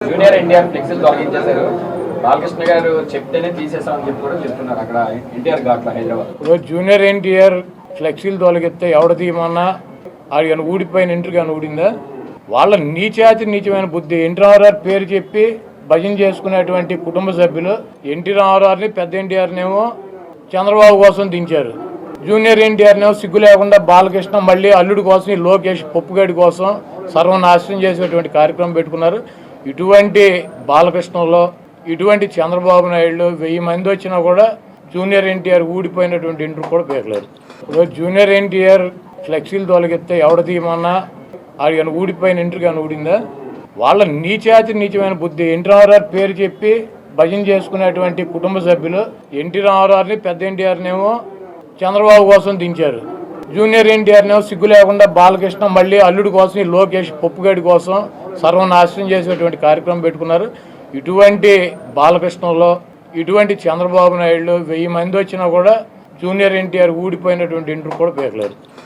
Junior NTR ఫ్లెక్సీలు తొలగించేశారు. బాలకృష్ణ గారు చెప్తేనే తీసేసామని చెప్పి కూడా చెప్తున్నారు అక్కడ ఎన్టీఆర్ ఘాట్లో హైదరాబాద్. రోజు జూనియర్ ఎన్టీఆర్ ఫ్లెక్సీలు తొలగిస్తే ఎవడ తీయమన్నా అది కానీ ఊడిపోయిన ఇంటికి కానీ ఊడిందా? వాళ్ళ నీచమైన బుద్ధి. ఎన్టీ రామారావు పేరు చెప్పి భజన చేసుకునేటువంటి కుటుంబ సభ్యులు ఎన్టీ రామారావుని పెద్ద ఎన్టీఆర్నేమో చంద్రబాబు కోసం దించారు. జూనియర్ ఎన్టీఆర్నేమో సిగ్గు లేకుండా బాలకృష్ణ మళ్ళీ అల్లుడి కోసం, ఈ లోకేష్ పప్పుగడి కోసం సర్వనాశనం చేసేటువంటి కార్యక్రమం పెట్టుకున్నారు. ఇటువంటి బాలకృష్ణలో ఇటువంటి చంద్రబాబు నాయుడు 1000 మంది వచ్చినా కూడా జూనియర్ ఎన్టీఆర్ ఊడిపోయినటువంటి ఇంటర్ కూడా పేర్లేదు. రోజు జూనియర్ ఎన్టీఆర్ ఫ్లెక్సీలు తొలగిస్తే ఎవడ తీయమన్నా అది కానీ ఊడిపోయిన ఇంటర్ కానీ ఊడిందా? వాళ్ళ నీచమైన బుద్ధి. ఎన్టీ రామారావు పేరు చెప్పి భజన చేసుకునేటువంటి కుటుంబ సభ్యులు ఎన్టీ రామారావుని పెద్ద ఎన్టీఆర్నేమో చంద్రబాబు కోసం దించారు. జూనియర్ ఎన్టీఆర్నేమో సిగ్గు లేకుండా బాలకృష్ణ మళ్ళీ అల్లుడి కోసం, ఈ లోకేష్ పప్పుగడి కోసం సర్వనాశనం చేసేటువంటి కార్యక్రమం పెట్టుకున్నారు. ఇటువంటి బాలకృష్ణలో ఇటువంటి చంద్రబాబు నాయుడు 1000 మంది వచ్చినా కూడా జూనియర్ ఎన్టీఆర్ ఊడిపోయినటువంటి ఇంటర్ కూడా పేర్లేదు.